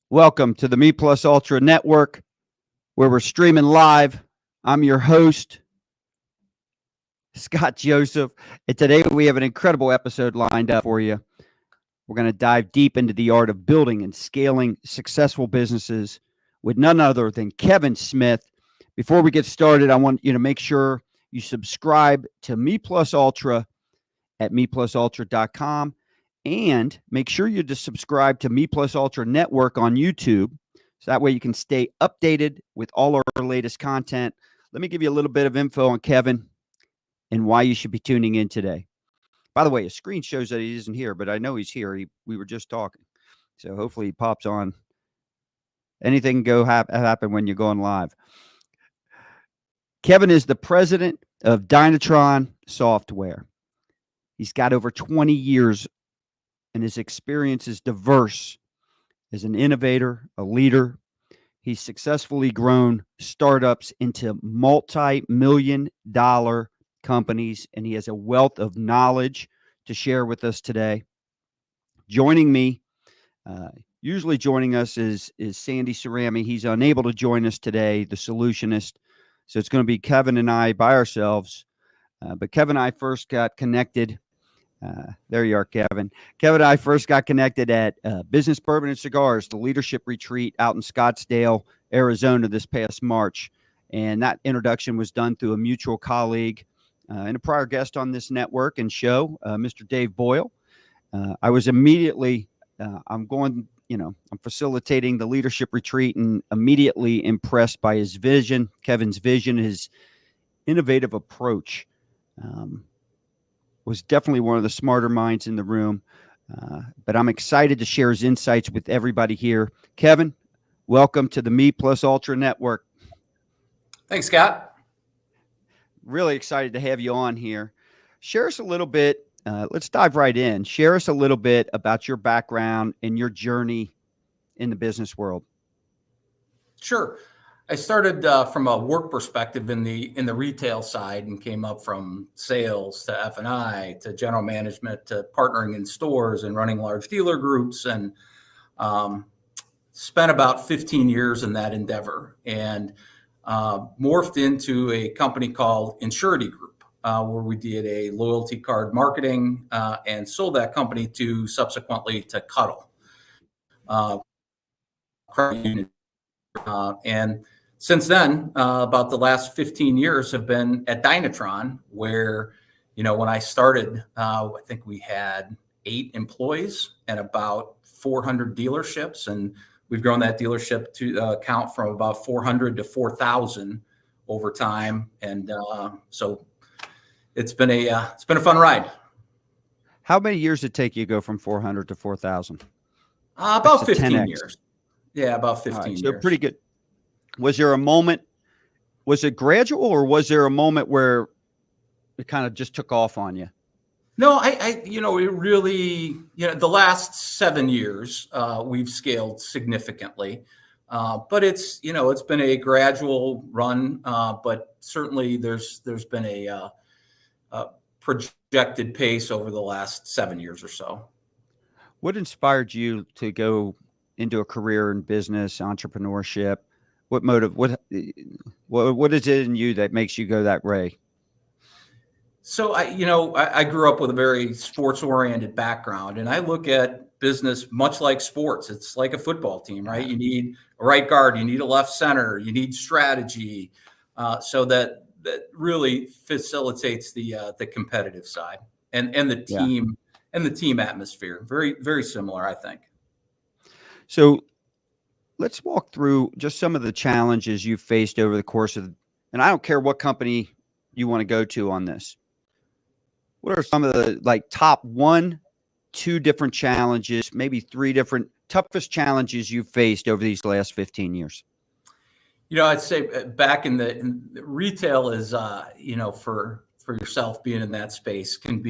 Welcome to the Me Plus Ultra Network, where we're streaming live. I'm your host, Scott Joseph, and today we have an incredible episode lined up for you. We're going to dive deep into the art of building and scaling successful businesses with none other than Kevin Smith. Before we get started, I want you to make sure you subscribe to Me Plus Ultra at meplusultra.com. And make sure you just subscribe to Me Plus Ultra Network on YouTube. So that way you can stay updated with all our latest content. Let me give you a little bit of info on Kevin and why you should be tuning in today. By the way, a screen shows that he isn't here, but I know he's here. We were just talking. So hopefully he pops on. Anything can happen when you're going live. Kevin is the president of Dynatron Software. He's got over 20 years, and his experience is diverse. As an innovator, a leader, he's successfully grown startups into multi-million-dollar companies, and he has a wealth of knowledge to share with us today. Joining me, usually joining us is Sandy Cerami. He's unable to join us today, the solutionist. So it's going to be Kevin and I by ourselves. But Kevin and I first got connected. There you are, Kevin. Kevin and I first got connected at Business Bourbon and Cigars, the leadership retreat out in Scottsdale, Arizona this past March. And that introduction was done through a mutual colleague and a prior guest on this network and show, Mr. Dave Boyle. I was immediately, I'm facilitating the leadership retreat and immediately impressed by his vision, Kevin's vision, his innovative approach. Was definitely one of the smarter minds in the room, but I'm excited to share his insights with everybody here. Kevin, welcome to the Me Plus Ultra Network. Thanks, Scott. Really excited to have you on here. Share us a little bit. Let's dive right in. Share us a little bit about your background and your journey in the business world. Sure. I started from a work perspective in the retail side and came up from sales to F&I to general management to partnering in stores and running large dealer groups, and spent about 15 years in that endeavor, and morphed into a company called Insurity Group, where we did a loyalty card marketing and sold that company subsequently to Cuddle credit union. And since then, about the last 15 years have been at Dynatron, where, when I started, I think we had 8 employees and about 400 dealerships. And we've grown that dealership to count from about 400 to 4,000 over time. And so it's been a fun ride. How many years did it take you to go from 400 to 4,000? About 15 years. Yeah, about 15 years. So pretty good. Was there a moment, was it gradual, or was there a moment where it kind of just took off on you? No, it really, the last 7 years, we've scaled significantly. But it's been a gradual run. But certainly there's been a projected pace over the last 7 years or so. What inspired you to go into a career in business, entrepreneurship? What motive? What is it in you that makes you go that way? So I grew up with a very sports-oriented background, and I look at business much like sports. It's like a football team, right? You need a right guard, you need a left center, you need strategy, so that really facilitates the competitive side and the team and the team atmosphere. Very, very similar, I think. So let's walk through just some of the challenges you've faced over the course of, and I don't care what company you want to go to on this. What are some of the top 1, 2 different challenges, maybe 3 different toughest challenges you've faced over these last 15 years? I'd say back in the retail is, for yourself being in that space can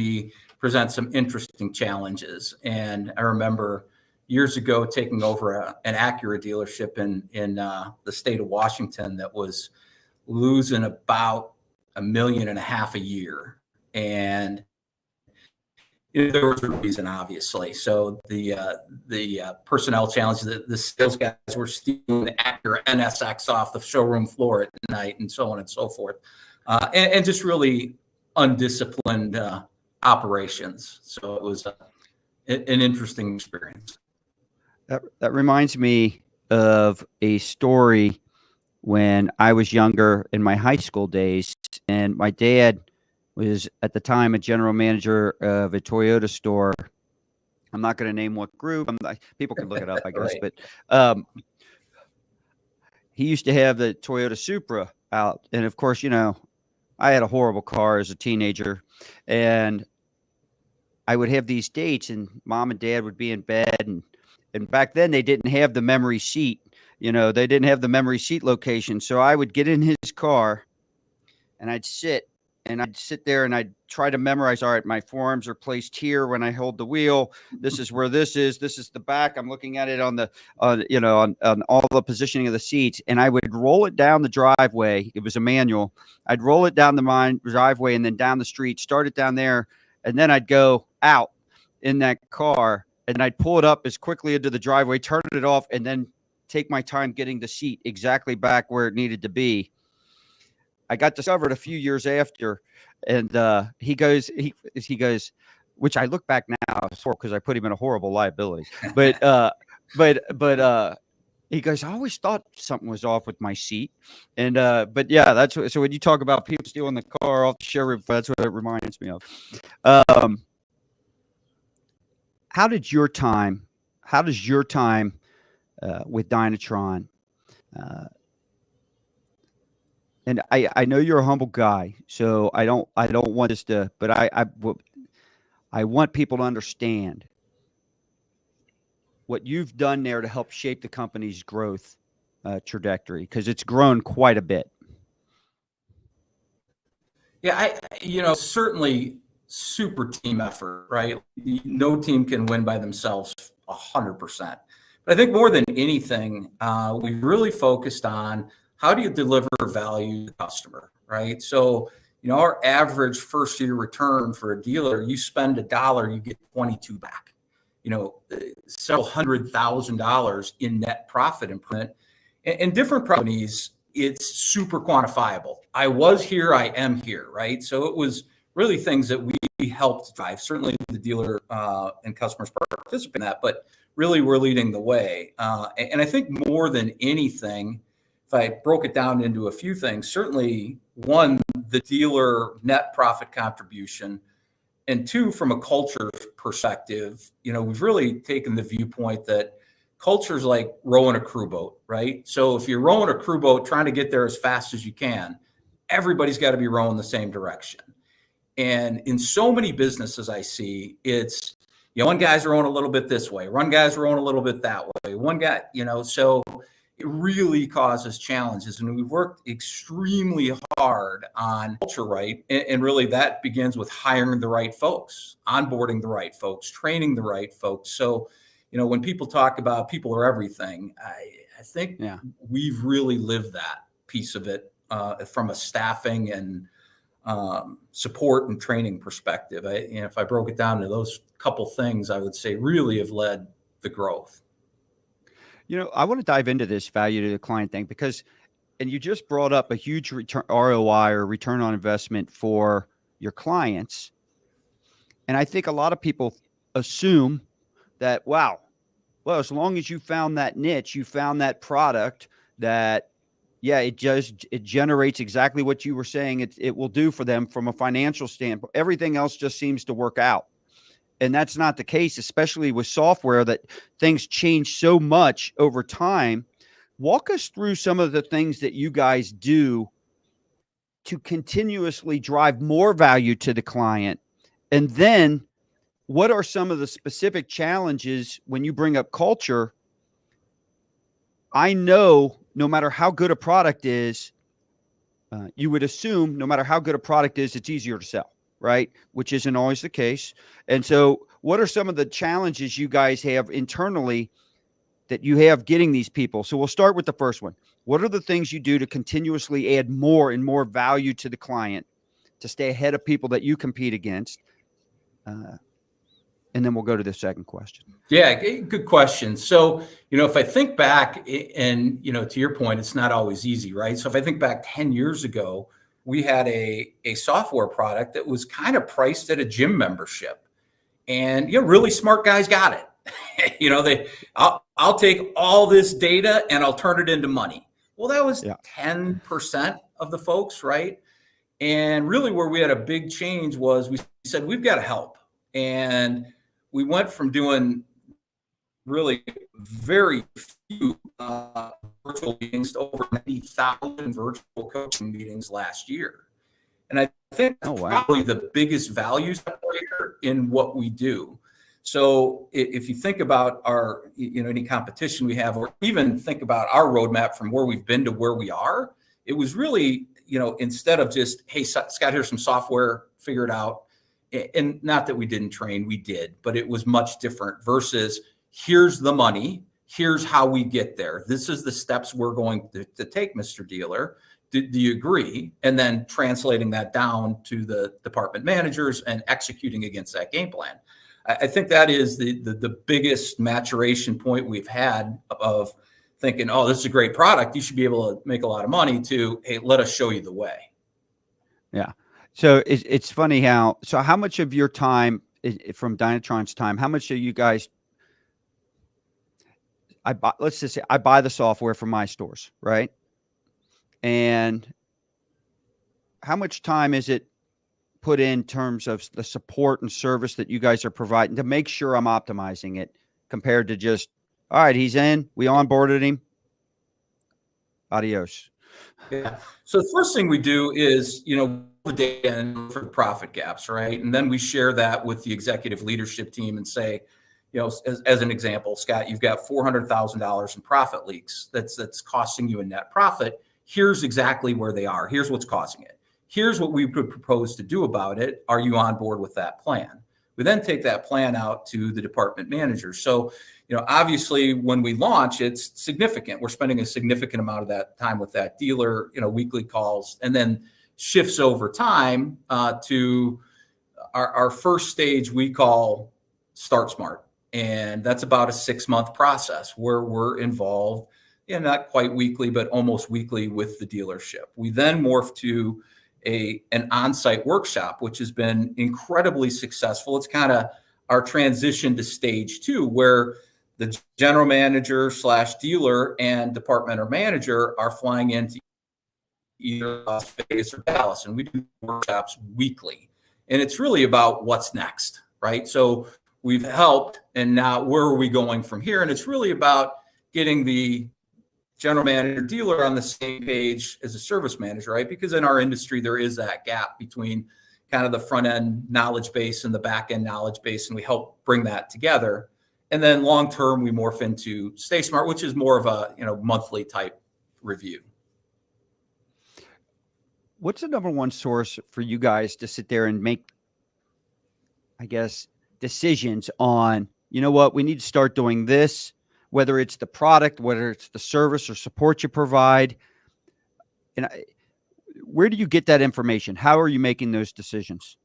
present some interesting challenges. And I remember years ago taking over an Acura dealership in the state of Washington that was losing about $1.5 million a year. And there was a reason, obviously. So the personnel challenge, the sales guys were stealing the Acura NSX off the showroom floor at night, and so on and so forth, and just really undisciplined operations. So it was an interesting experience. That reminds me of a story when I was younger in my high school days, and my dad was at the time a general manager of a Toyota store. I'm not going to name what group. People can look it up, I guess. Right. But he used to have the Toyota Supra out, and of course, I had a horrible car as a teenager, and I would have these dates, and mom and dad would be in bed, and back then they didn't have the memory seat. They didn't have the memory seat location. So I would get in his car and I'd sit there and I'd try to memorize. All right, my forearms are placed here when I hold the wheel. This is where this is. This is the back. I'm looking at it on all the positioning of the seats, and I would roll it down the driveway. It was a manual. I'd roll it down the driveway and then down the street, start it down there, and then I'd go out in that car and I'd pull it up as quickly into the driveway, turn it off, and then take my time getting the seat exactly back where it needed to be. I got discovered a few years after, and he goes, which I look back now because I put him in a horrible liability. But he goes, I always thought something was off with my seat, and but yeah, that's what, so when you talk about people stealing the car off the sheriff, that's what it reminds me of. How does your time with Dynatron? And I know you're a humble guy, so I don't want this to, but I want people to understand what you've done there to help shape the company's growth trajectory, because it's grown quite a bit. Yeah, certainly super team effort, right? No team can win by themselves 100%. But I think more than anything, we really focused on how do you deliver value to the customer, right? So, our average first year return for a dealer, you spend $1, you get 22 back. Several $100,000 in net profit improvement. And different companies, it's super quantifiable. I was here, I am here, right? So it was really things that we helped drive. Certainly the dealer and customers participate in that, but really we're leading the way. And I think more than anything, if I broke it down into a few things, certainly one, the dealer net profit contribution, and two, from a culture perspective, we've really taken the viewpoint that culture is like rowing a crew boat, right? So if you're rowing a crew boat, trying to get there as fast as you can, everybody's got to be rowing the same direction. And in so many businesses I see, it's, one guy's rowing a little bit this way, one guy's rowing a little bit that way, one guy, so it really causes challenges. And we've worked extremely hard on culture, right? And really that begins with hiring the right folks, onboarding the right folks, training the right folks. So, when people talk about people are everything, I think we've really lived that piece of it from a staffing and support and training perspective. If I broke it down to those couple things, I would say really have led the growth. I want to dive into this value to the client thing and you just brought up a huge return ROI or return on investment for your clients. And I think a lot of people assume that, wow, well, as long as you found that niche, you found that product that, it generates exactly what you were saying it will do for them from a financial standpoint. Everything else just seems to work out. And that's not the case, especially with software, that things change so much over time. Walk us through some of the things that you guys do to continuously drive more value to the client. And then what are some of the specific challenges when you bring up culture? I know no matter how good a product is, you would assume no matter how good a product is, it's easier to sell, right? Which isn't always the case. And so what are some of the challenges you guys have internally that you have getting these people? So we'll start with the first one. What are the things you do to continuously add more and more value to the client to stay ahead of people that you compete against? and then we'll go to the second question. Yeah, good question. So, if I think back and, to your point, it's not always easy, right? So if I think back 10 years ago, we had a software product that was kind of priced at a gym membership, and, really smart guys got it. I'll take all this data and I'll turn it into money. Well, that was 10% of the folks, right? And really where we had a big change was we said, we've got to help. And we went from doing really very few virtual meetings to over 90,000 virtual coaching meetings last year. And I think that's probably the biggest value separator in what we do. So if you think about our, any competition we have, or even think about our roadmap from where we've been to where we are, it was really, instead of just, hey, Scott, here's some software, figure it out. And not that we didn't train, we did, but it was much different versus here's the money, here's how we get there. This is the steps we're going to take, Mr. Dealer. Do you agree? And then translating that down to the department managers and executing against that game plan. I think that is the biggest maturation point we've had of thinking, oh, this is a great product, you should be able to make a lot of money, to, hey, let us show you the way. Yeah. So it's funny how much of your time from Dynatron's time, how much are you guys, let's just say I buy the software from my stores, right? And how much time is it put in terms of the support and service that you guys are providing to make sure I'm optimizing it compared to just, all right, he's in, we onboarded him, adios. Yeah. So the first thing we do is, the data for the profit gaps, right? And then we share that with the executive leadership team and say, as an example, Scott, you've got $400,000 in profit leaks. That's costing you a net profit. Here's exactly where they are. Here's what's causing it. Here's what we would propose to do about it. Are you on board with that plan? We then take that plan out to the department manager. So, obviously when we launch, it's significant. We're spending a significant amount of that time with that dealer, weekly calls, and then shifts over time to our first stage we call Start Smart. And that's about a 6-month process where we're involved, not quite weekly, but almost weekly with the dealership. We then morph to an on-site workshop, which has been incredibly successful. It's kind of our transition to stage 2, where the general manager / dealer and department or manager are flying into either Las Vegas or Dallas, and we do workshops weekly. And it's really about what's next, right? So we've helped, and now where are we going from here? And it's really about getting the general manager dealer on the same page as a service manager, right? Because in our industry, there is that gap between kind of the front end knowledge base and the back end knowledge base, and we help bring that together. And then long term, we morph into Stay Smart, which is more of a monthly type review. What's the number one source for you guys to sit there and make, I guess, decisions on, what, we need to start doing this, whether it's the product, whether it's the service or support you provide? And where do you get that information? How are you making those decisions?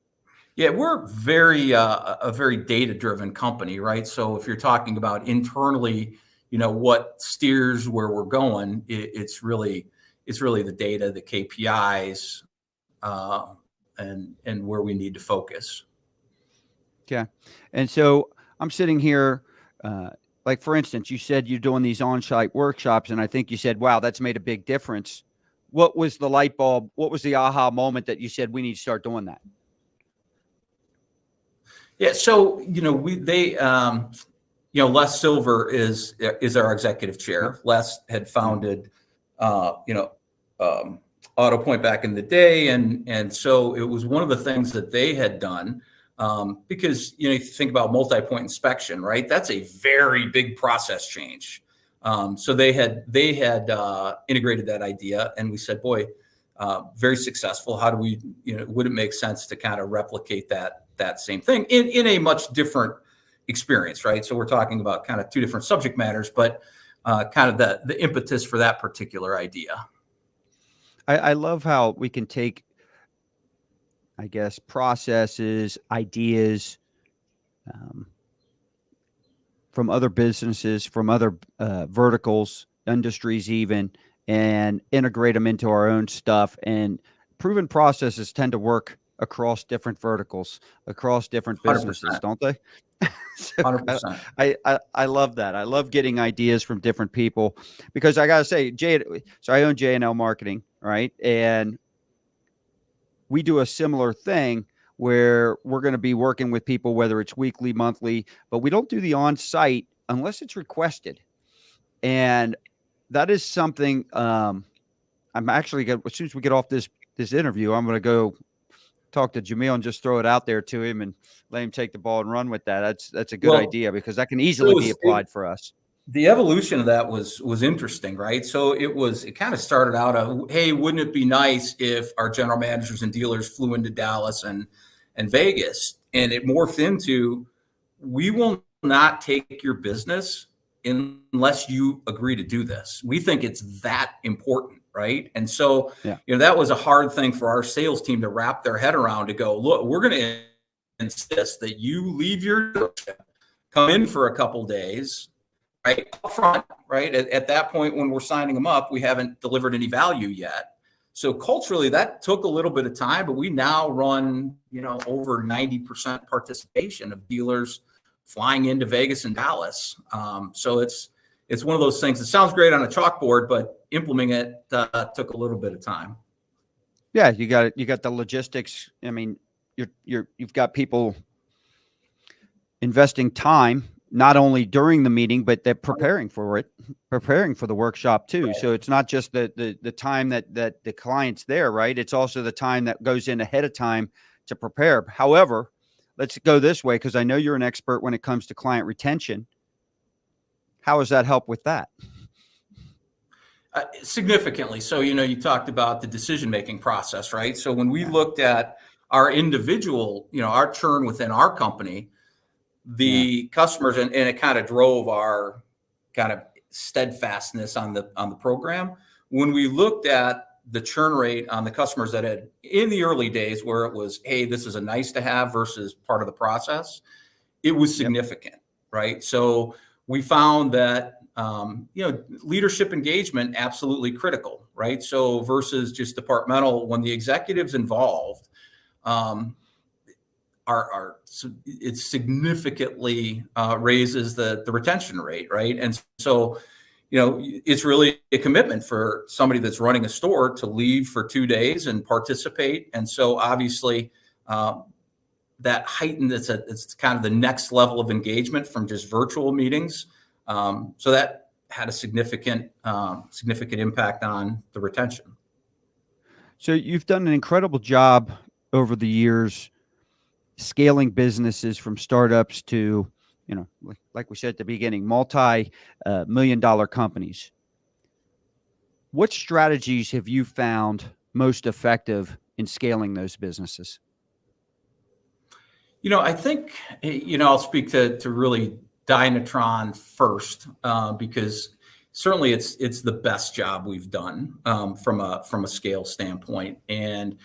Yeah, we're a very data-driven company, right? So if you're talking about internally, what steers where we're going, it's really the data, the KPIs, and where we need to focus. Okay. And so I'm sitting here, like, for instance, you said you're doing these on-site workshops, and I think you said, wow, that's made a big difference. What was the light bulb? What was the aha moment that you said we need to start doing that? Yeah. So, Les Silver is our executive chair. Les had founded, AutoPoint back in the day. And so it was one of the things that they had done, because, if you think about multi-point inspection, right, that's a very big process change. So they had integrated that idea, and we said, boy, very successful. How do we, would it make sense to kind of replicate that same thing in a much different experience, right? So we're talking about kind of two different subject matters, but kind of the impetus for that particular idea. I love how we can take, I guess, processes, ideas, from other businesses, from other verticals, industries, even, and integrate them into our own stuff. And proven processes tend to work across different verticals, across different businesses, 100%. don't they? So 100%. I love that. I love getting ideas from different people because I gotta say, so I own J&L Marketing, right? And we do a similar thing where we're going to be working with people, whether it's weekly, monthly, but we don't do the on-site unless it's requested. And that is something I'm actually going, as soon as we get off this interview, I'm going to go talk to Jamil and just throw it out there to him and let him take the ball and run with that. That's a good Well, idea because that can so easily be applied for us. the evolution of that was interesting, right? So it kind of started out of, hey, wouldn't it be nice if our general managers and dealers flew into Dallas and Vegas? And it morphed into, we will not take your business unless you agree to do this. We think it's that important, right? And so, Yeah. that was a hard thing for our sales team to wrap their head around, to go, look, we're going to insist that you leave your dealership, come in for a couple days, right up front, right? At that point, when we're signing them up, we haven't delivered any value yet. So culturally, that took a little bit of time, but we now run, over 90% participation of dealers flying into Vegas and Dallas. So it's one of those things. It sounds great on a chalkboard, but implementing it took a little bit of time. Yeah, you got the logistics. I mean, you've got people investing time not only during the meeting, but they're preparing for it, preparing for the workshop too. Right. So it's not just the time that the client's there, right? It's also the time that goes in ahead of time to prepare. However, let's go this way, because I know you're an expert when it comes to client retention. How does that help with that? Significantly. So, you talked about the decision-making process, right? So when we looked at our individual, our churn within our company, the customers, and it kind of drove our kind of steadfastness on the program. When we looked at the churn rate on the customers that had, in the early days, where it was, hey, this is a nice to have versus part of the process, it was significant, right? So we found that leadership engagement, absolutely critical, right? So versus just departmental, when the executives involved, it significantly raises the retention rate, right? And so, it's really a commitment for somebody that's running a store to leave for 2 days and participate. And so obviously that heightened, it's kind of the next level of engagement from just virtual meetings. So that had a significant impact on the retention. So you've done an incredible job over the years scaling businesses from startups to, like we said at the beginning, multi-million-dollar companies. What strategies have you found most effective in scaling those businesses? I think, I'll speak to really Dynatron first, because certainly it's the best job we've done from a scale standpoint. And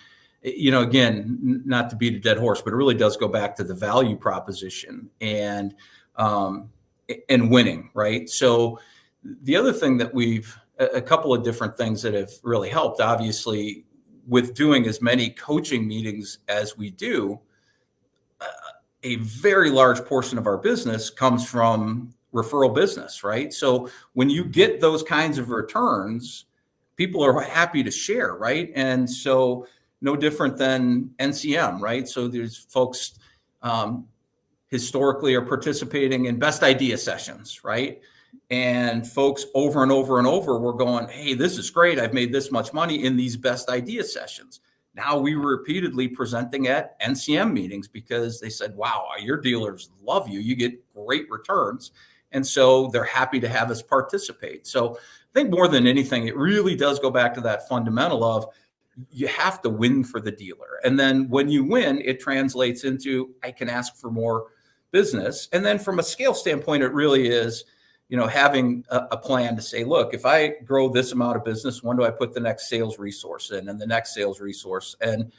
again, not to beat a dead horse, but it really does go back to the value proposition and winning, right? So the other thing that a couple of different things that have really helped, obviously, with doing as many coaching meetings as we do, a very large portion of our business comes from referral business, right? So when you get those kinds of returns, people are happy to share, right? And so no different than NCM, right? So there's folks historically are participating in best idea sessions, right? And folks over and over and over were going, hey, this is great. I've made this much money in these best idea sessions. Now we were repeatedly presenting at NCM meetings because they said, wow, your dealers love you. You get great returns. And so they're happy to have us participate. So I think more than anything, it really does go back to that fundamental of you have to win for the dealer. And then when you win, it translates into, I can ask for more business. And then from a scale standpoint, it really is, having a plan to say, look, if I grow this amount of business, when do I put the next sales resource in and the next sales resource? And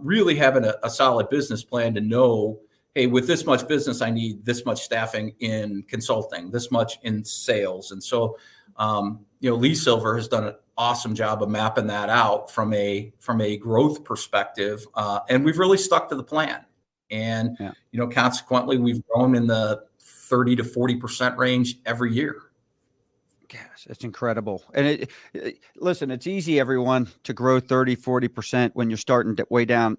really having a solid business plan to know, hey, with this much business, I need this much staffing in consulting, this much in sales. And so, Lee Silver has done an awesome job of mapping that out from a growth perspective. And we've really stuck to the plan. And, Yeah. Consequently, we've grown in the 30 to 40% range every year. Gosh, it's incredible. And listen, it's easy, everyone, to grow 30, 40% when you're starting way down,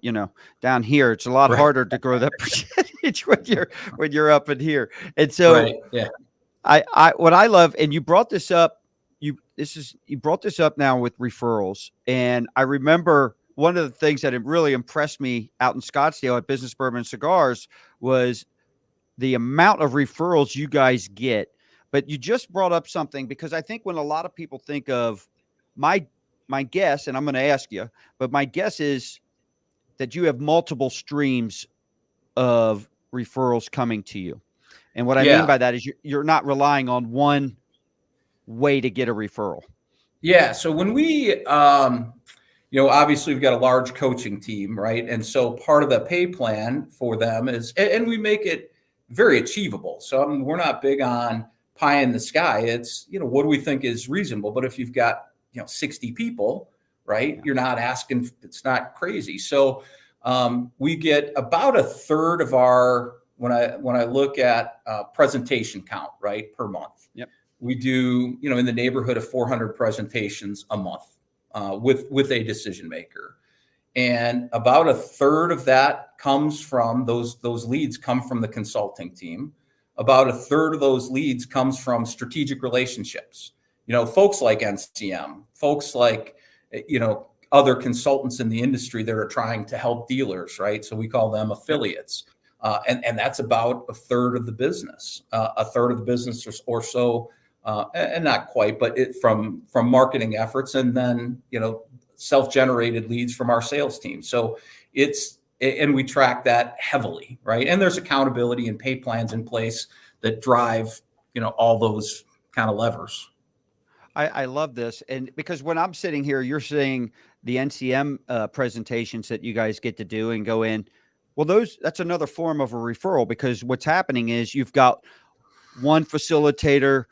down here. It's a lot harder to grow that percentage when you're up in here. And so right. Yeah. what I love, and you brought this up, you brought this up now with referrals. And I remember one of the things that really impressed me out in Scottsdale at Business Bourbon and Cigars was the amount of referrals you guys get. But you just brought up something, because I think when a lot of people think of my guess, and I'm going to ask you, but my guess is that you have multiple streams of referrals coming to you. And what I mean by that is you're not relying on one way to get a referral. Yeah. So when we, obviously we've got a large coaching team, right? And so part of the pay plan for them is, and we make it very achievable. So we're not big on pie in the sky. It's, what do we think is reasonable? But if you've got, 60 people, right, you're not asking, it's not crazy. So we get about a third of our, when I look at presentation count, right, per month. Yep. We do, in the neighborhood of 400 presentations a month with a decision maker. And about a third of that comes from those leads come from the consulting team. About a third of those leads comes from strategic relationships. Folks like NCM, folks like, other consultants in the industry that are trying to help dealers, right? So we call them affiliates. And that's about a third of the business, or so, and not quite, but from marketing efforts, and then, self-generated leads from our sales team. So and we track that heavily, right? And there's accountability and pay plans in place that drive, all those kind of levers. I love this. And because when I'm sitting here, you're seeing the NCM presentations that you guys get to do and go in. Well, that's another form of a referral, because what's happening is you've got one facilitator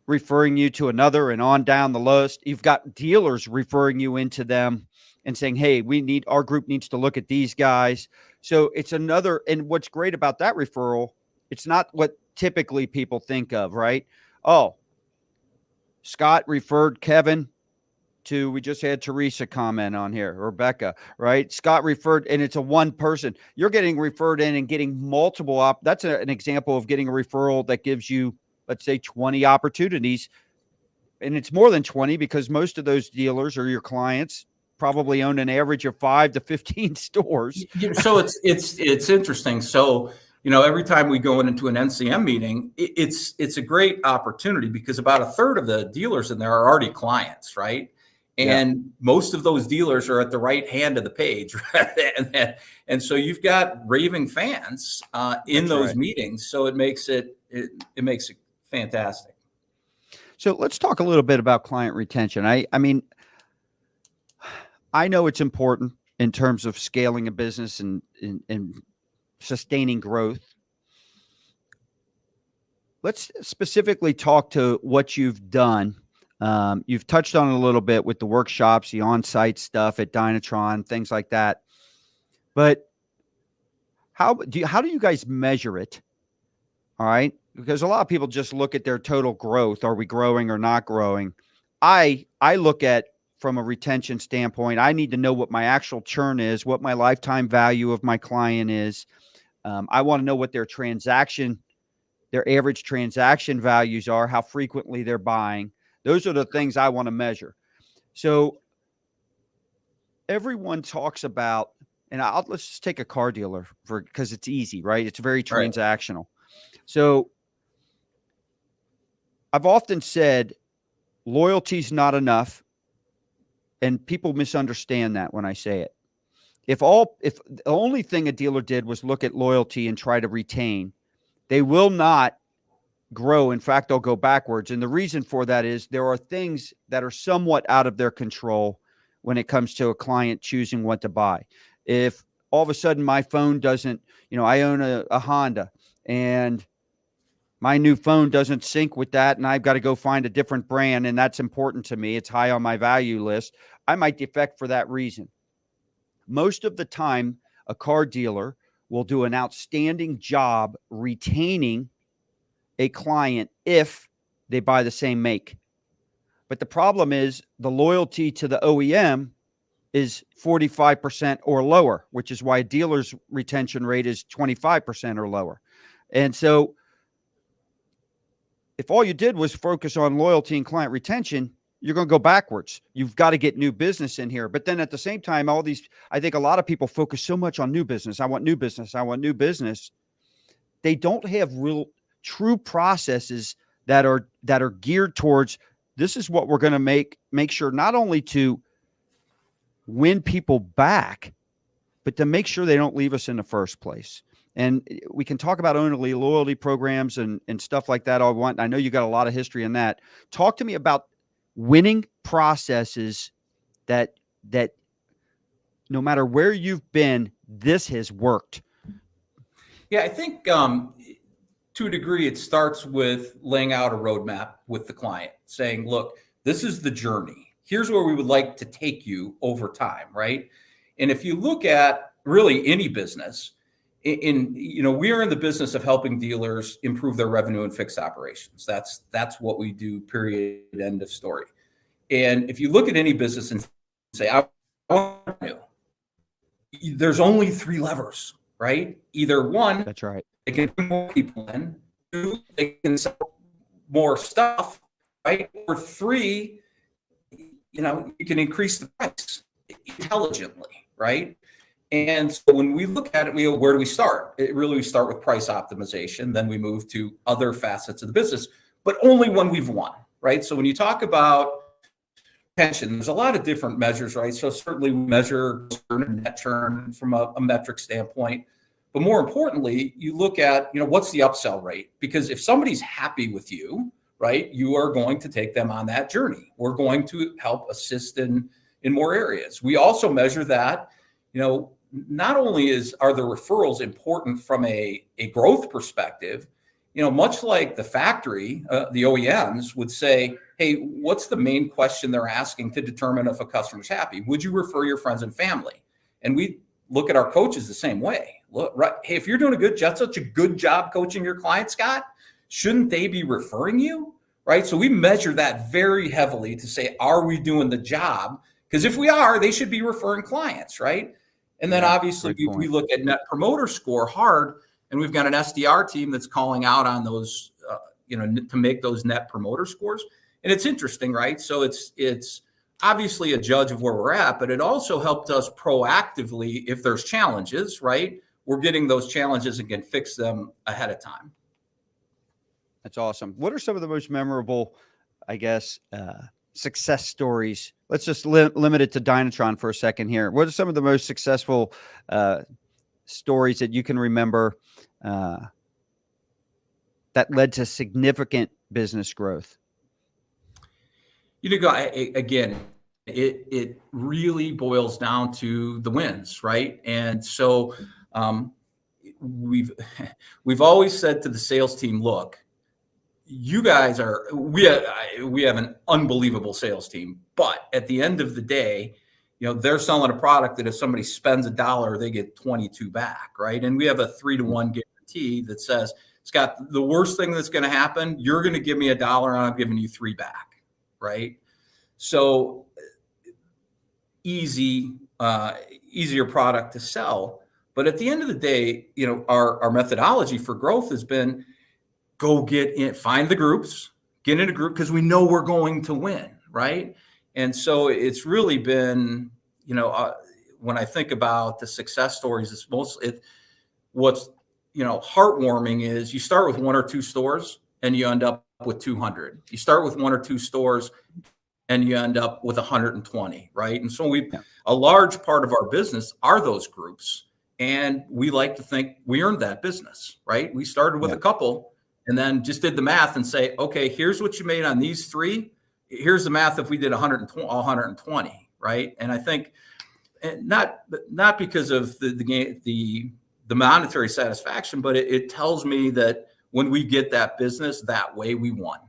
referring you to another, and on down the list, you've got dealers referring you into them and saying, hey, our group needs to look at these guys. So it's another, and what's great about that referral, it's not what typically people think of, right? Oh, Scott referred Kevin to, we just had Teresa comment on here, Rebecca, right? Scott referred, and it's a one person. You're getting referred in and getting multiple that's an example of getting a referral that gives you, let's say, 20 opportunities. And it's more than 20, because most of those dealers or your clients probably own an average of 5 to 15 stores. So it's interesting. So, every time we go into an NCM meeting, it's a great opportunity, because about a third of the dealers in there are already clients, right? And most of those dealers are at the right hand of the page, right? And so you've got raving fans in those meetings. So it makes it fantastic. So let's talk a little bit about client retention. I mean, I know it's important in terms of scaling a business and sustaining growth. Let's specifically talk to what you've done. You've touched on it a little bit with the workshops, the on-site stuff at Dynatron, things like that. But how do you guys measure it? All right. Because a lot of people just look at their total growth. Are we growing or not growing? I look at, from a retention standpoint, I need to know what my actual churn is, what my lifetime value of my client is. I want to know what their average transaction values are, how frequently they're buying. Those are the things I want to measure. So everyone talks about, and let's just take a car dealer because it's easy, right? It's very transactional. Right. So I've often said loyalty's not enough, and people misunderstand that when I say it. If the only thing a dealer did was look at loyalty and try to retain, they will not grow. In fact, they'll go backwards. And the reason for that is there are things that are somewhat out of their control when it comes to a client choosing what to buy. If all of a sudden my phone doesn't, I own a Honda, and my new phone doesn't sync with that, and I've got to go find a different brand, and that's important to me. It's high on my value list. I might defect for that reason. Most of the time, a car dealer will do an outstanding job retaining a client if they buy the same make. But the problem is the loyalty to the OEM is 45% or lower, which is why a dealer's retention rate is 25% or lower. And so if all you did was focus on loyalty and client retention, you're going to go backwards. You've got to get new business in here. But then at the same time, I think a lot of people focus so much on new business. I want new business. I want new business. They don't have real true processes that are geared towards, this is what we're going to make sure not only to win people back, but to make sure they don't leave us in the first place. And we can talk about only loyalty programs and stuff like that. I know you got a lot of history in that. Talk to me about winning processes that no matter where you've been, this has worked. Yeah, I think to a degree, it starts with laying out a roadmap with the client, saying, look, this is the journey. Here's where we would like to take you over time, right? And if you look at really any business, we are in the business of helping dealers improve their revenue and fixed operations. That's what we do, period, end of story. And if you look at any business and say, I want revenue, there's only three levers, right? Either one, that's right, they can bring more people in. Two, they can sell more stuff, right? Or three, you can increase the price intelligently, right? And so when we look at it, where do we start? We start with price optimization. Then we move to other facets of the business, but only when we've won, right? So when you talk about retention, there's a lot of different measures, right? So certainly we measure net churn from a metric standpoint. But more importantly, you look at, what's the upsell rate? Because if somebody's happy with you, right, you are going to take them on that journey. We're going to help assist in more areas. We also measure that, not only are the referrals important from a growth perspective, much like the factory, the OEMs would say, hey, what's the main question they're asking to determine if a customer's happy? Would you refer your friends and family? And we look at our coaches the same way. Look, right, hey, if you're doing such a good job coaching your client, Scott, shouldn't they be referring you? Right? So we measure that very heavily to say, are we doing the job? Because if we are, they should be referring clients, right? And then obviously we look at net promoter score hard, and we've got an SDR team that's calling out on those, to make those net promoter scores. And it's interesting, right? So it's obviously a judge of where we're at, but it also helped us proactively, if there's challenges, right? We're getting those challenges and can fix them ahead of time. That's awesome. What are some of the most memorable, I guess, success stories? Let's just limit it to Dynatron for a second here. What are some of the most successful stories that you can remember that led to significant business growth? Again, it really boils down to the wins, right? And so we've always said to the sales team, look, you guys we have an unbelievable sales team, but at the end of the day, they're selling a product that if somebody spends $1, they get 22 back, right? And we have a 3-to-1 guarantee that says, Scott, the worst thing that's going to happen, you're going to give me $1 and I'm giving you 3 back, right? So easier product to sell. But at the end of the day, our methodology for growth has been, go get in, find the groups, get in a group, because we know we're going to win, right? And so it's really been, when I think about the success stories, it's mostly what's, heartwarming is you start with 1 or 2 stores and you end up with 200. You start with 1 or 2 stores and you end up with 120, right? And so a large part of our business are those groups. And we like to think we earned that business, right? We started with a couple and then just did the math and say, okay, here's what you made on these 3. Here's the math if we did 120, right? And I think and not because of the monetary satisfaction, but it tells me that when we get that business that way, we won.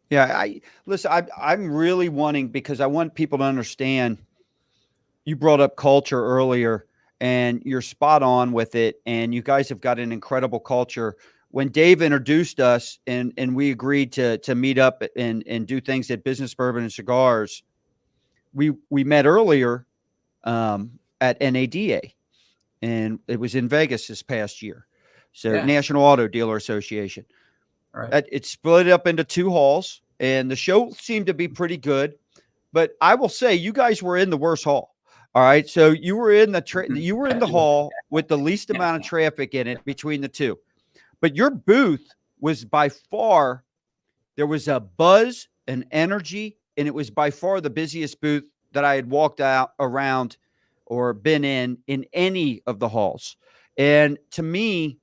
Yeah, listen. I'm really wanting, because I want people to understand. You brought up culture earlier, and you're spot on with it. And you guys have got an incredible culture. When Dave introduced us, and we agreed to meet up and do things at Business Bourbon and Cigars, we met earlier at NADA, and it was in Vegas this past year. So Yeah. National Auto Dealer Association. Right. It split up into 2 halls, and the show seemed to be pretty good. But I will say, you guys were in the worst hall. All right, so you were in the hall with the least amount of traffic in it between the two. But your booth was by far, there was a buzz, an energy, and it was by far the busiest booth that I had walked out around or been in any of the halls. And to me,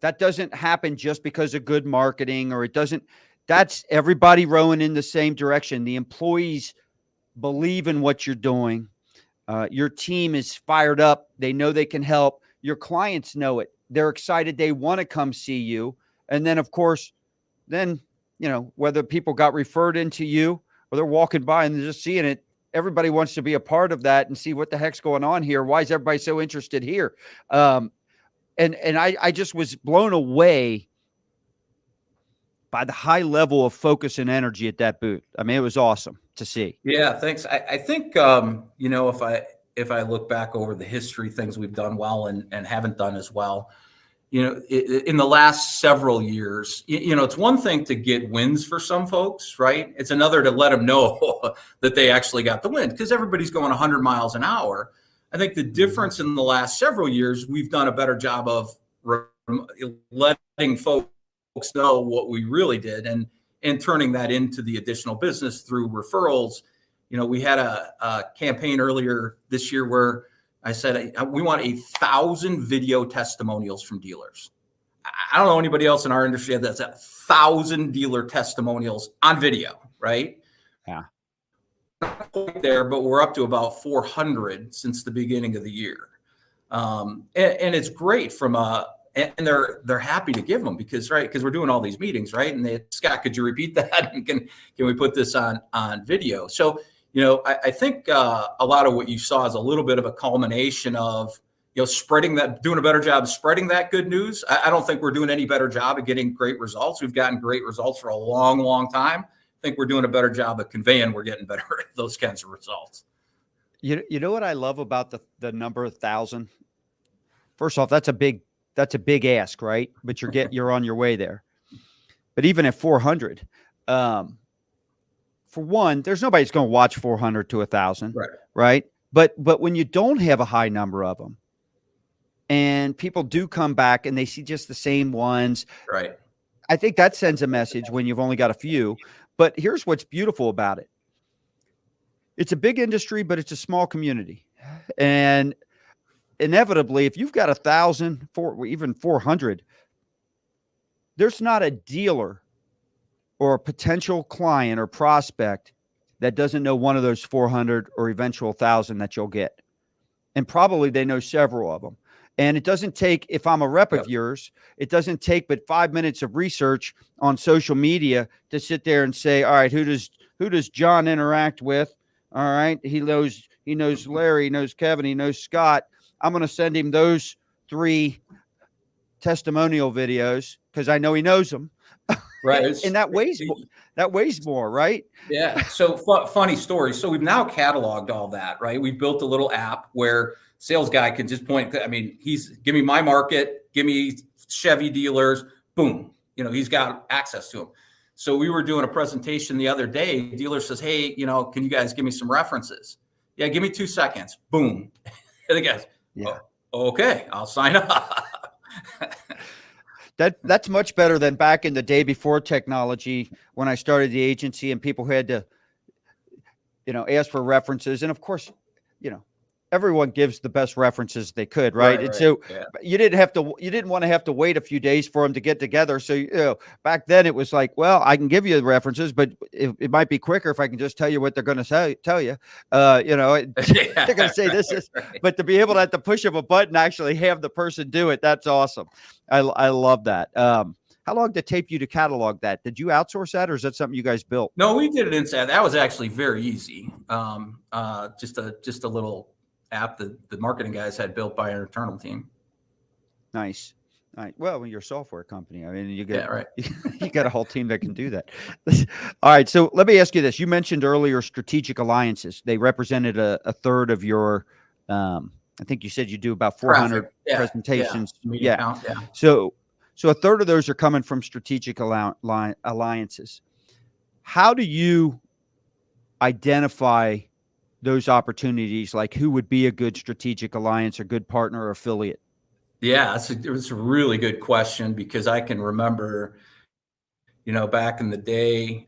that doesn't happen just because of good marketing, or it doesn't. That's everybody rowing in the same direction. The employees believe in what you're doing. Your team is fired up. They know they can help. Your clients know it. They're excited. They want to come see you. And then, of course, whether people got referred into you or they're walking by and they're just seeing it, everybody wants to be a part of that and see what the heck's going on here. Why is everybody so interested here? And I just was blown away by the high level of focus and energy at that booth. I mean, it was awesome to see. Yeah, thanks. I think if I look back over the history, things we've done well and haven't done as well, in the last several years, it's one thing to get wins for some folks, right? It's another to let them know that they actually got the win, because everybody's going 100 miles an hour. I think the difference in the last several years, we've done a better job of letting folks know what we really did and turning that into the additional business through referrals. We had a campaign earlier this year where I said, we want 1,000 video testimonials from dealers. I don't know anybody else in our industry that's 1,000 dealer testimonials on video, right? Yeah. There, but we're up to about 400 since the beginning of the year. And it's great and they're happy to give them because we're doing all these meetings, right? And Scott, could you repeat that? And can we put this on video? So, I think a lot of what you saw is a little bit of a culmination of, doing a better job of spreading that good news. I don't think we're doing any better job of getting great results. We've gotten great results for a long, long time. I think we're doing a better job of conveying we're getting better at those kinds of results. You know what I love about the number 1,000? First off, that's a big ask, right? But you're on your way there. But even at 400, for one, there's nobody that's going to watch 400 to 1,000, right? But when you don't have a high number of them, and people do come back and they see just the same ones, right? I think that sends a message when you've only got a few. But here's what's beautiful about it: it's a big industry, but it's a small community, and inevitably, if you've got 1,000, even 400, there's not a dealer or a potential client or prospect that doesn't know one of those 400 or eventual 1,000 that you'll get. And probably they know several of them. And it doesn't take, if I'm a rep of yours, it doesn't take but 5 minutes of research on social media to sit there and say, all right, who does John interact with? All right, he knows Larry, he knows Kevin, he knows Scott. I'm going to send him those 3 testimonial videos because I know he knows them. Right. And that weighs more, right? Yeah. So funny story. So we've now cataloged all that, right? We've built a little app where sales guy can just point. I mean, give me my market, give me Chevy dealers, boom. He's got access to them. So we were doing a presentation the other day. Dealer says, hey, can you guys give me some references? Yeah, give me 2 seconds. Boom. And the guys, okay, I'll sign up. That's much better than back in the day before technology, when I started the agency and people had to, ask for references. And of course, everyone gives the best references they could, right? Right, And right. so Yeah. you didn't want to have to wait a few days for them to get together. So, back then it was like, well, I can give you the references, but it might be quicker if I can just tell you what they're going to tell you. They're going to Yeah, say this right, is, right. but to be able to at the push of a button actually have the person do it, that's awesome. I love that. How long did it take you to catalog that? Did you outsource that, or is that something you guys built? No, we did it inside. That was actually very easy. Just a little app that the marketing guys had built by our internal team. Nice. All right. Well, when you're a software company, I mean, Yeah, right. you got a whole team that can do that. All right. So let me ask you this. You mentioned earlier strategic alliances. They represented a third of your, I think you said you do about 400 Traffic. Yeah, yeah. presentations. Media Yeah. count. Yeah. So, so a third of those are coming from strategic alliances. How do you identify those opportunities? Like who would be a good strategic alliance or good partner or affiliate? Yeah, it was a really good question because I can remember, back in the day,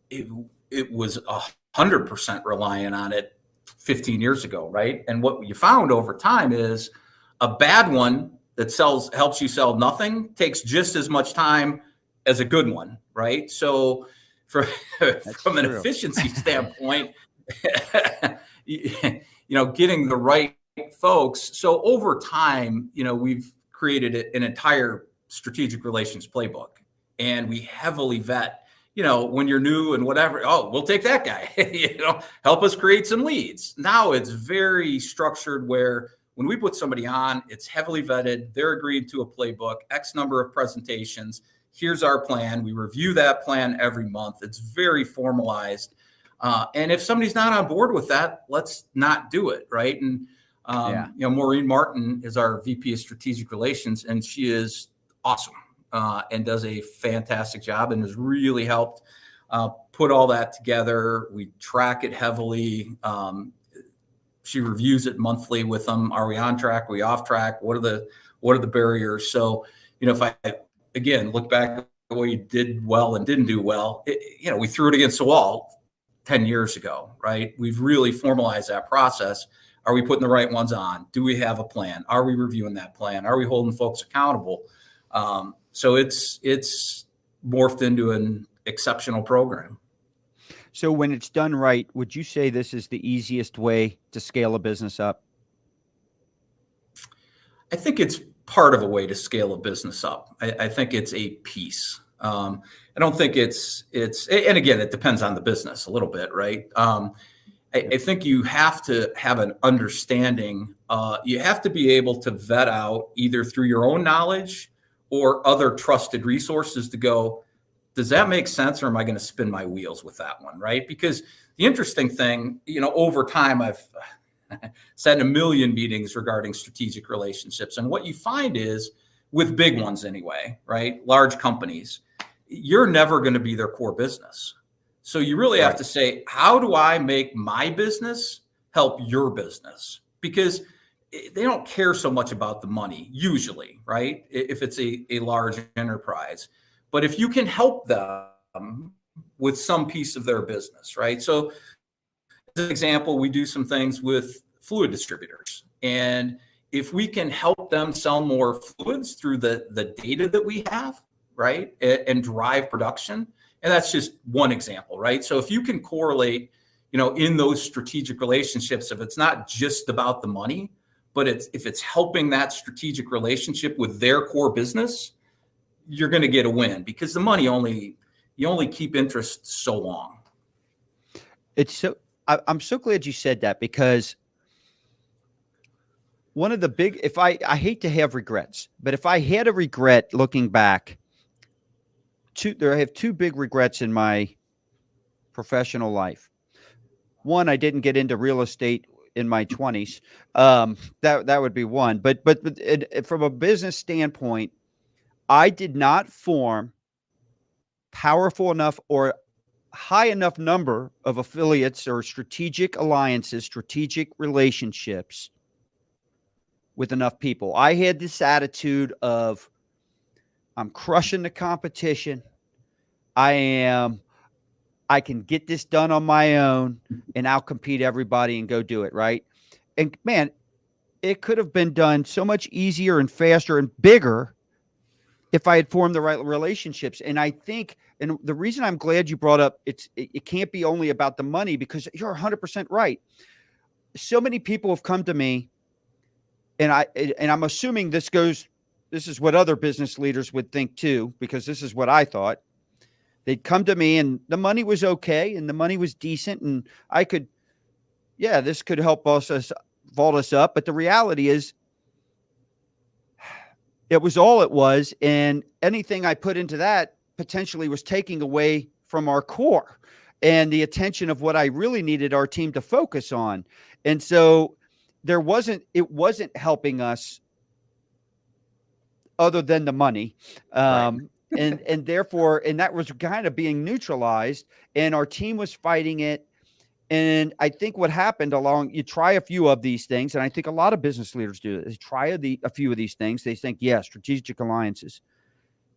it, it was 100% reliant on it 15 years ago, right? And what you found over time is a bad one that helps you sell nothing takes just as much time as a good one, right? So, for, That's from an true. efficiency standpoint, getting the right folks. So over time, we've created an entire strategic relations playbook, and we heavily vet. When you're new and whatever, oh, we'll take that guy. Help us create some leads. Now it's very structured where when we put somebody on, it's heavily vetted. They're agreed to a playbook, X number of presentations. Here's our plan. We review that plan every month. It's very formalized. And if somebody's not on board with that, let's not do it, right? And Yeah. Maureen Martin is our VP of Strategic Relations, and she is awesome and does a fantastic job and has really helped put all that together. We track it heavily. She reviews it monthly with them. Are we on track? Are we off track? What are the barriers? So, if I again look back at what you did well and didn't do well, we threw it against the wall 10 years ago, right? We've really formalized that process. Are we putting the right ones on? Do we have a plan? Are we reviewing that plan? Are we holding folks accountable? So it's morphed into an exceptional program. So when it's done right, would you say this is the easiest way to scale a business up? I think it's part of a way to scale a business up. I think it's a piece. I don't think it's, and again, it depends on the business a little bit, right? I think you have to have an understanding. You have to be able to vet out either through your own knowledge or other trusted resources to go, does that make sense, or am I going to spin my wheels with that one, right? Because the interesting thing, over time, I've sat in a million meetings regarding strategic relationships. And what you find is with big ones anyway, right? Large companies, you're never going to be their core business. So you really have to say, how do I make my business help your business? Because they don't care so much about the money usually, right? If it's a large enterprise. But if you can help them with some piece of their business, right? So as an example, we do some things with fluid distributors. And if we can help them sell more fluids through the data that we have, right, and drive production, and that's just one example, right? So if you can correlate, in those strategic relationships, if it's not just about the money, but if it's helping that strategic relationship with their core business, you're going to get a win, because the money you only keep interest so long. I'm so glad you said that, because one of the big, I hate to have regrets, but if I had a regret looking back, I have two big regrets in my professional life. One, I didn't get into real estate in my 20s. That would be one. But from a business standpoint, I did not form powerful enough or high enough number of affiliates or strategic alliances, strategic relationships with enough people. I had this attitude of, I'm crushing the competition. I can get this done on my own, and I'll compete everybody and go do it, right? And man, it could have been done so much easier and faster and bigger if I had formed the right relationships. And I think, and the reason I'm glad you brought up, it can't be only about the money, because you're 100% right. So many people have come to me, and I'm assuming this is what other business leaders would think too, because this is what I thought. They'd come to me and the money was okay and the money was decent, and I could, yeah, this could help us vault us up. But the reality is, it was all it was, and anything I put into that potentially was taking away from our core and the attention of what I really needed our team to focus on. And so it wasn't helping us other than the money. Right. And therefore, and that was kind of being neutralized, and our team was fighting it. And I think what happened you try a few of these things, and I think a lot of business leaders do it. They try a few of these things. They think, yeah, strategic alliances.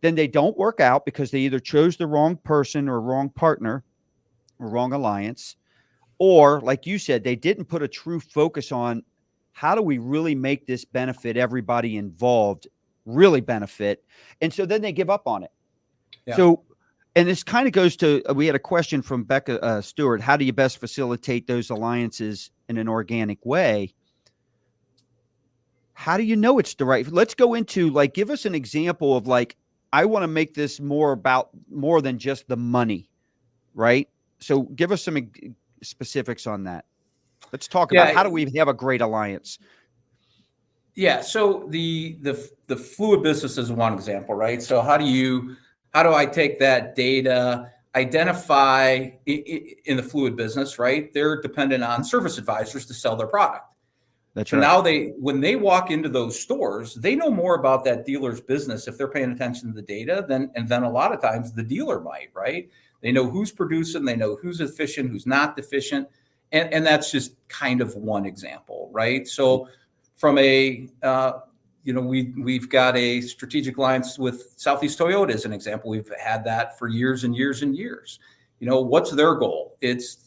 Then they don't work out because they either chose the wrong person or wrong partner or wrong alliance, or like you said, they didn't put a true focus on how do we really make this benefit everybody involved, really benefit. And so then they give up on it. Yeah. So, and this kind of goes to, we had a question from Becca Stewart. How do you best facilitate those alliances in an organic way? How do you know it's the right? Let's go into, like, give us an example of, like, I want to make this more than just the money, right? So give us some specifics on that. Let's talk about how do we have a great alliance? Yeah. So the fluid business is one example, right? So how do I take that data, identify in the fluid business, right? They're dependent on service advisors to sell their product. That's so right. Now when they walk into those stores, they know more about that dealer's business if they're paying attention to the data than a lot of times the dealer might, right? They know who's producing, they know who's efficient, who's not deficient. And that's just kind of one example, right? So from we've got a strategic alliance with Southeast Toyota as an example. We've had that for years and years and years. What's their goal? It's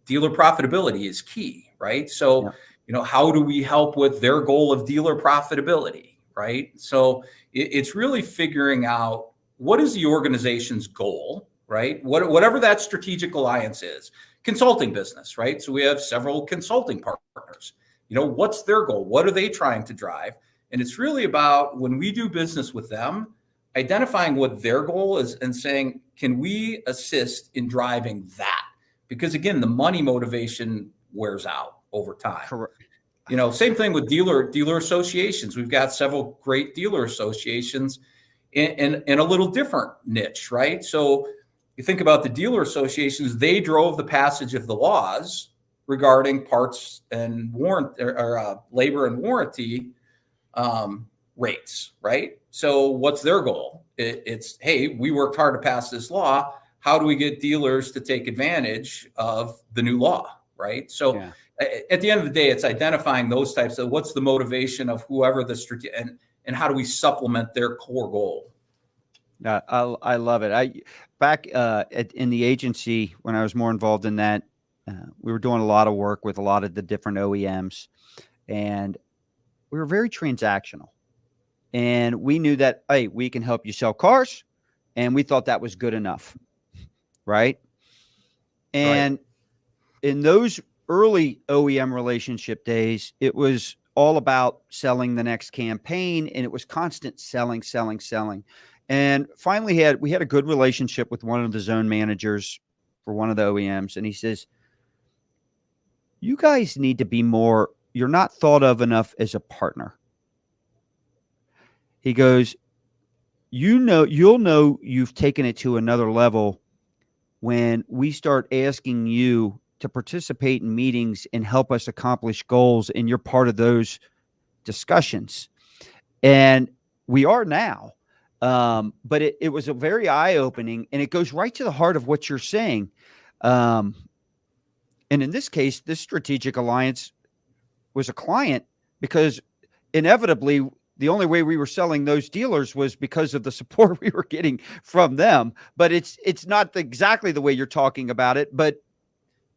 dealer profitability is key, right? So, how do we help with their goal of dealer profitability, right? So it's really figuring out what is the organization's goal, right? Whatever that strategic alliance is. Consulting business, right? So we have several consulting partners. What's their goal? What are they trying to drive? And it's really about, when we do business with them, identifying what their goal is and saying, can we assist in driving that? Because again, the money motivation wears out over time. Correct. Same thing with dealer associations. We've got several great dealer associations in a little different niche, right? So you think about the dealer associations, they drove the passage of the laws regarding parts and labor and warranty rates, right? So what's their goal? It's, hey, we worked hard to pass this law. How do we get dealers to take advantage of the new law, right? So at the end of the day, it's identifying those types of, what's the motivation of whoever the strategic, and how do we supplement their core goal? I love it. Back in the agency, when I was more involved in that, we were doing a lot of work with a lot of the different OEMs, and we were very transactional. And we knew that, hey, we can help you sell cars, and we thought that was good enough, right? And in those early OEM relationship days, it was all about selling the next campaign, and it was constant selling. And finally we had a good relationship with one of the zone managers for one of the OEMs. And he says, you guys need to be more, you're not thought of enough as a partner. He goes, you'll know you've taken it to another level when we start asking you to participate in meetings and help us accomplish goals, and you're part of those discussions. And we are now. But it was a very eye-opening, and it goes right to the heart of what you're saying. And in this case, this strategic alliance was a client, because inevitably the only way we were selling those dealers was because of the support we were getting from them. But it's not exactly the way you're talking about it, but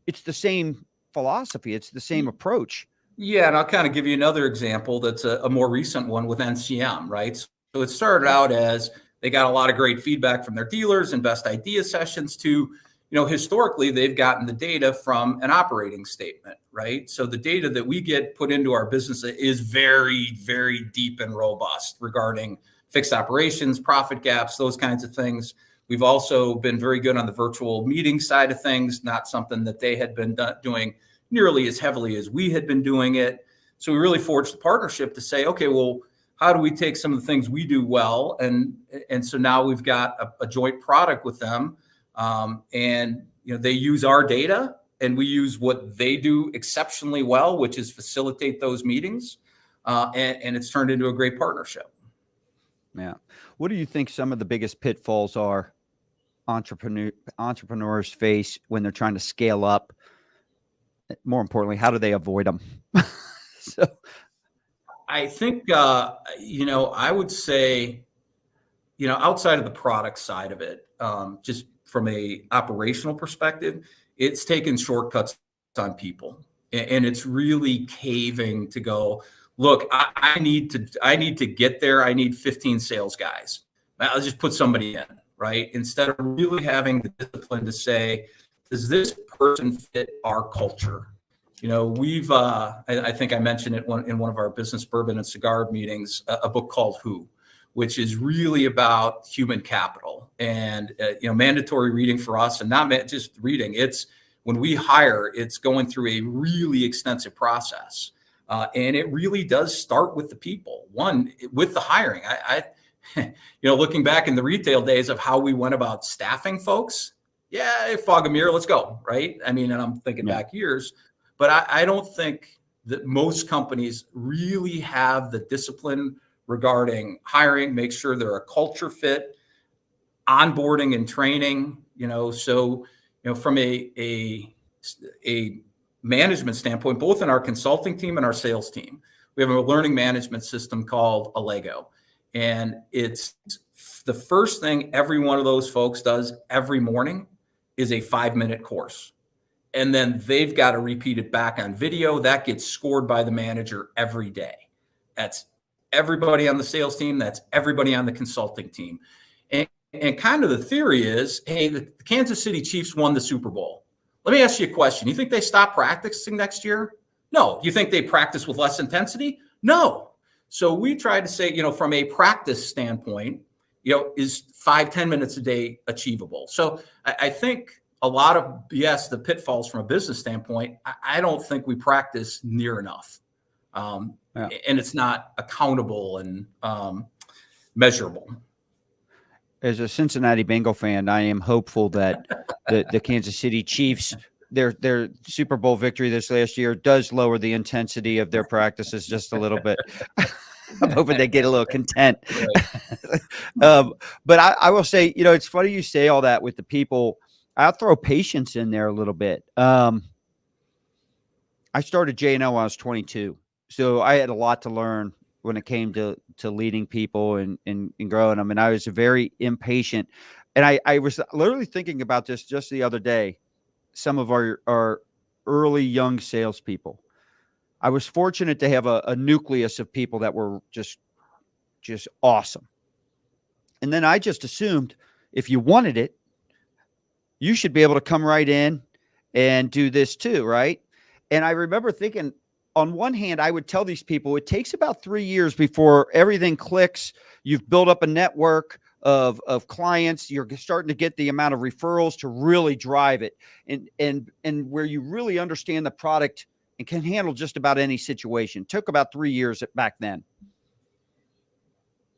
it's the same philosophy. It's the same approach. Yeah, and I'll kind of give you another example that's a more recent one with NCM, right? So it started out as they got a lot of great feedback from their dealers and best idea sessions to, historically they've gotten the data from an operating statement, right? So the data that we get put into our business is very, very deep and robust regarding fixed operations, profit gaps, those kinds of things. We've also been very good on the virtual meeting side of things, not something that they had been doing nearly as heavily as we had been doing it. So we really forged a partnership to say, okay, well, how do we take some of the things we do well, and so now we've got a joint product with them, and they use our data, and we use what they do exceptionally well, which is facilitate those meetings, and it's turned into a great partnership. Yeah. What do you think some of the biggest pitfalls are entrepreneurs face when they're trying to scale up? More importantly, how do they avoid them? So, I think, I would say, outside of the product side of it, just from a operational perspective, it's taking shortcuts on people, and it's really caving to go, look, I need to get there. I need 15 sales guys. I'll just put somebody in, right? Instead of really having the discipline to say, does this person fit our culture? We've, I think I mentioned it in one of our business bourbon and cigar meetings, a book called Who, which is really about human capital and, mandatory reading for us, and not just reading. It's when we hire, it's going through a really extensive process. And it really does start with the people, one, with the hiring. Looking back in the retail days of how we went about staffing folks, yeah, fog a mirror, let's go, right? I mean, and I'm thinking back years, but I don't think that most companies really have the discipline regarding hiring, make sure they're a culture fit, onboarding and training, so, from a management standpoint, both in our consulting team and our sales team, we have a learning management system called Allego. And it's the first thing every one of those folks does every morning is a 5-minute course. And then they've got to repeat it back on video. That gets scored by the manager every day. That's everybody on the sales team. That's everybody on the consulting team. And kind of the theory is, hey, the Kansas City Chiefs won the Super Bowl. Let me ask you a question. You think they stop practicing next year? No. You think they practice with less intensity? No. So we try to say, from a practice standpoint, is 5-10 minutes a day achievable? So I think a lot of, yes, the pitfalls from a business standpoint, I don't think we practice near enough. And it's not accountable and measurable. As a Cincinnati Bengal fan, I am hopeful that the Kansas City Chiefs, their Super Bowl victory this last year does lower the intensity of their practices just a little bit. I'm hoping they get a little content. Right. But I will say, it's funny you say all that with the people. I'll throw patience in there a little bit. I started J&L when I was 22, so I had a lot to learn when it came to leading people and growing them. And I was very impatient. And I was literally thinking about this just the other day. Some of our early young salespeople, I was fortunate to have a nucleus of people that were just awesome. And then I just assumed if you wanted it, you should be able to come right in and do this too, right? And I remember thinking, on one hand, I would tell these people it takes about 3 years before everything clicks. You've built up a network of clients. You're starting to get the amount of referrals to really drive it, and where you really understand the product and can handle just about any situation. It took about 3 years back then.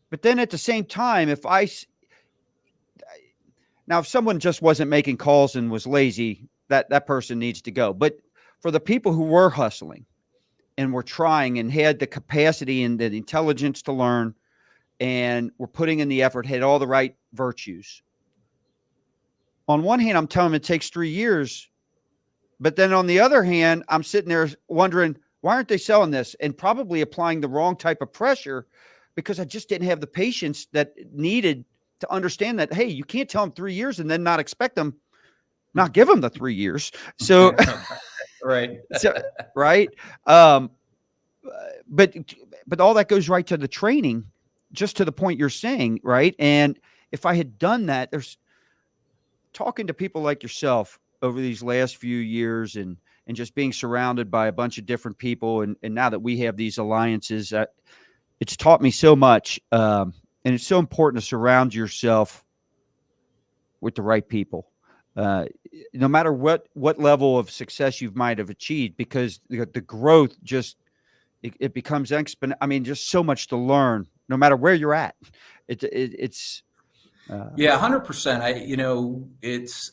But then at the same time, if someone just wasn't making calls and was lazy, that person needs to go. But for the people who were hustling and were trying and had the capacity and the intelligence to learn and were putting in the effort, had all the right virtues. On one hand, I'm telling them it takes 3 years. But then on the other hand, I'm sitting there wondering, why aren't they selling this? And probably applying the wrong type of pressure because I just didn't have the patience that needed to understand that, hey, you can't tell them 3 years and then not expect them, not give them the 3 years. So, right. Right. but all that goes right to the training, just to the point you're saying, right? And if I had done that, there's talking to people like yourself over these last few years, and just being surrounded by a bunch of different people, and now that we have these alliances, it's taught me so much. And it's so important to surround yourself with the right people, no matter what level of success you might have achieved, because the growth just it becomes exponential. I mean, just so much to learn, no matter where you're at. It's Yeah, 100%. It's,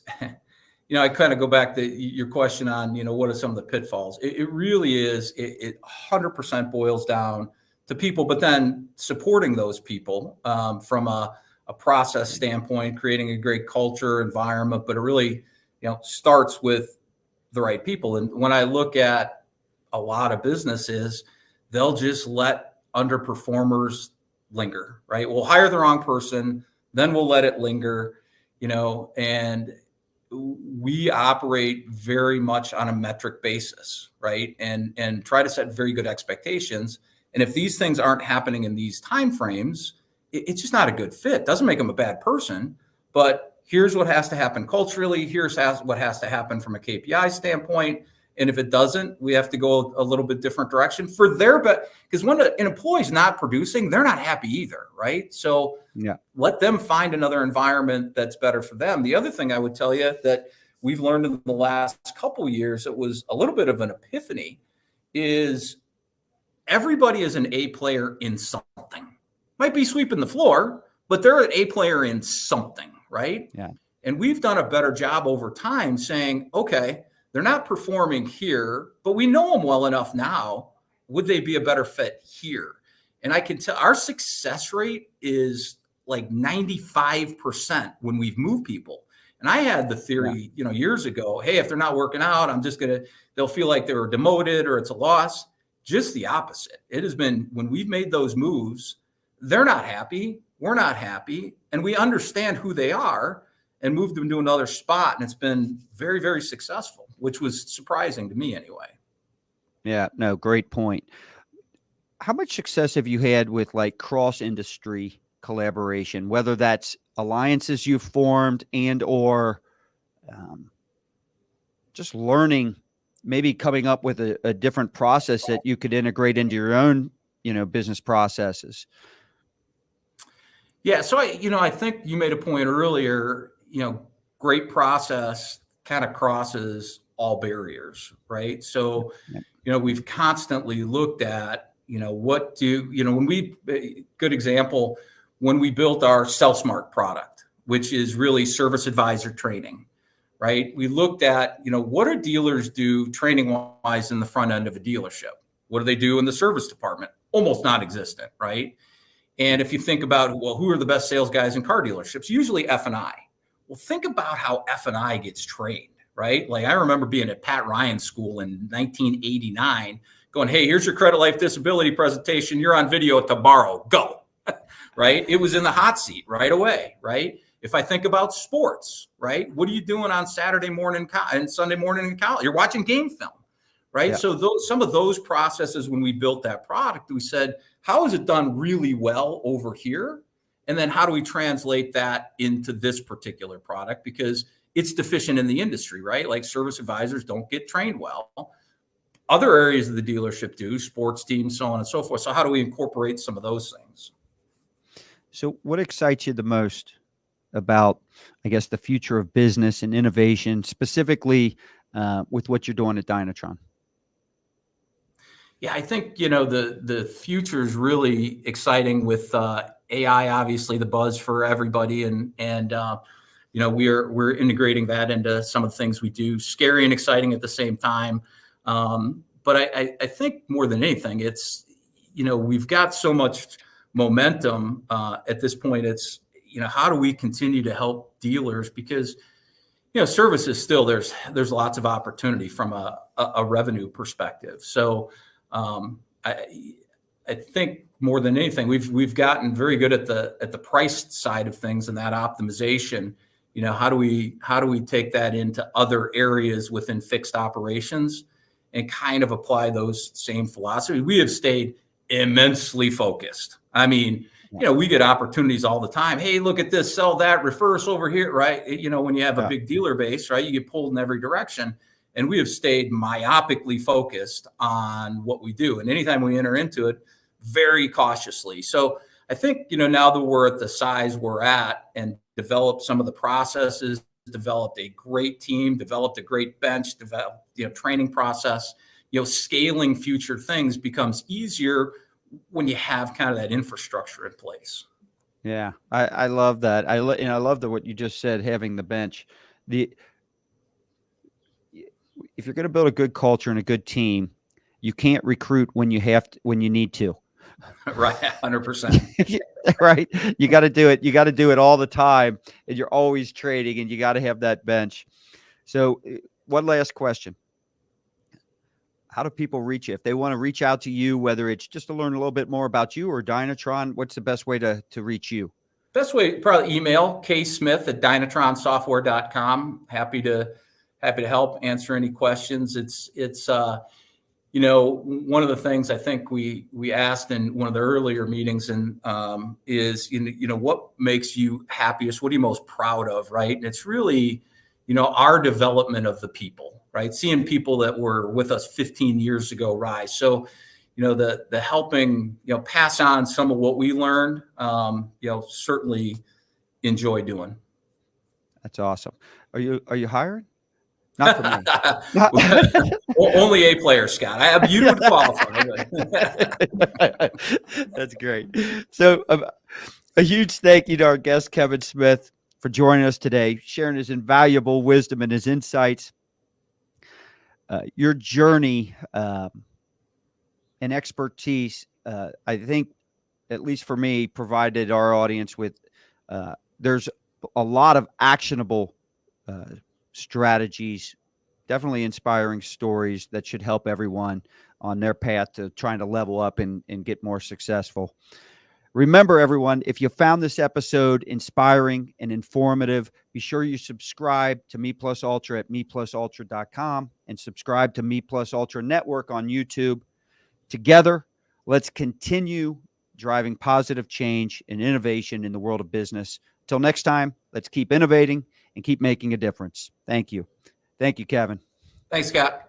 I kind of go back to your question on, what are some of the pitfalls? It really is, it 100% boils down to people, but then supporting those people from a process standpoint, creating a great culture, environment, but it really, starts with the right people. And when I look at a lot of businesses, they'll just let underperformers linger, right? We'll hire the wrong person, then we'll let it linger, and we operate very much on a metric basis, right? And try to set very good expectations. And if these things aren't happening in these timeframes, it's just not a good fit. Doesn't make them a bad person, but here's what has to happen culturally. Here's what has to happen from a KPI standpoint. And if it doesn't, we have to go a little bit different direction for their bet. Because when an employee's not producing, they're not happy either, right? So let them find another environment that's better for them. The other thing I would tell you that we've learned in the last couple of years, it was a little bit of an epiphany, is everybody is an A player in something. Might be sweeping the floor, but they're an A player in something, right? Yeah. And we've done a better job over time saying, okay, they're not performing here, but we know them well enough now. Would they be a better fit here? And I can tell our success rate is like 95% when we've moved people. And I had the theory, years ago, hey, if they're not working out, they'll feel like they were demoted or it's a loss. Just the opposite. It has been when we've made those moves, they're not happy. We're not happy. And we understand who they are and moved them to another spot. And it's been very, very successful, which was surprising to me anyway. Yeah, no, great point. How much success have you had with like cross-industry collaboration, whether that's alliances you've formed or just learning, maybe coming up with a different process that you could integrate into your own, business processes? Yeah. So I think you made a point earlier, great process kind of crosses all barriers, right? So, we've constantly looked at, good example, when we built our SellSmart product, which is really service advisor training, right? We looked at, what do dealers do training wise in the front end of a dealership? What do they do in the service department? Almost non-existent, right? And if you think about, well, who are the best sales guys in car dealerships? Usually F&I. Well, think about how F&I gets trained, right? Like I remember being at Pat Ryan's school in 1989 going, hey, here's your credit life disability presentation. You're on video tomorrow. Go, right? It was in the hot seat right away, right? If I think about sports, right? What are you doing on Saturday morning and Sunday morning in college? You're watching game film, right? Yeah. So some of those processes, when we built that product, we said, how is it done really well over here? And then how do we translate that into this particular product? Because it's deficient in the industry, right? Like service advisors don't get trained well. Other areas of the dealership do, sports teams, so on and so forth. So how do we incorporate some of those things? So what excites you the most about, I guess, the future of business and innovation, specifically with what you're doing at Dynatron? Yeah, I think, the future is really exciting with AI, obviously the buzz for everybody. And we're integrating that into some of the things we do, scary and exciting at the same time. But I think more than anything, it's, we've got so much momentum at this point. It's, how do we continue to help dealers? Because, services still, there's lots of opportunity from a revenue perspective. So I think more than anything, we've gotten very good at the price side of things and that optimization. How do we take that into other areas within fixed operations and kind of apply those same philosophies. We have stayed immensely focused. I mean, we get opportunities all the time. Hey, look at this, sell that, refer us over here, right? When you have a big dealer base, right, you get pulled in every direction. And we have stayed myopically focused on what we do. And anytime we enter into it, very cautiously. So I think, now that we're at the size we're at and developed some of the processes, developed a great team, developed a great bench, developed, training process, scaling future things becomes easier when you have kind of that infrastructure in place. Yeah, I love that. I love what you just said, having the bench. If you're going to build a good culture and a good team, you can't recruit when you need to. Right, 100%. Right. You got to do it. You got to do it all the time, and you're always trading, and you got to have that bench. So, one last question. How do people reach you? If they want to reach out to you, whether it's just to learn a little bit more about you or Dynatron, what's the best way to reach you? Best way, probably email ksmith@dynatronsoftware.com. Happy to help answer any questions. It's one of the things I think we asked in one of the earlier meetings and is, what makes you happiest? What are you most proud of? Right. And it's really, our development of the people, right? Seeing people that were with us 15 years ago rise. So, the helping, pass on some of what we learned, certainly enjoy doing. That's awesome. Are you hiring? Not for me. Only A player, Scott. You would qualify. That's great. So a huge thank you to our guest, Kevin Smith, for joining us today, sharing his invaluable wisdom and his insights. Your journey and expertise, I think, at least for me, provided our audience with, there's a lot of actionable strategies, definitely inspiring stories that should help everyone on their path to trying to level up and get more successful. Remember, everyone, if you found this episode inspiring and informative, be sure you subscribe to Me Plus Ultra at meplusultra.com and subscribe to Me Plus Ultra Network on YouTube. Together, let's continue driving positive change and innovation in the world of business. Till next time, let's keep innovating and keep making a difference. Thank you. Thank you, Kevin. Thanks, Scott.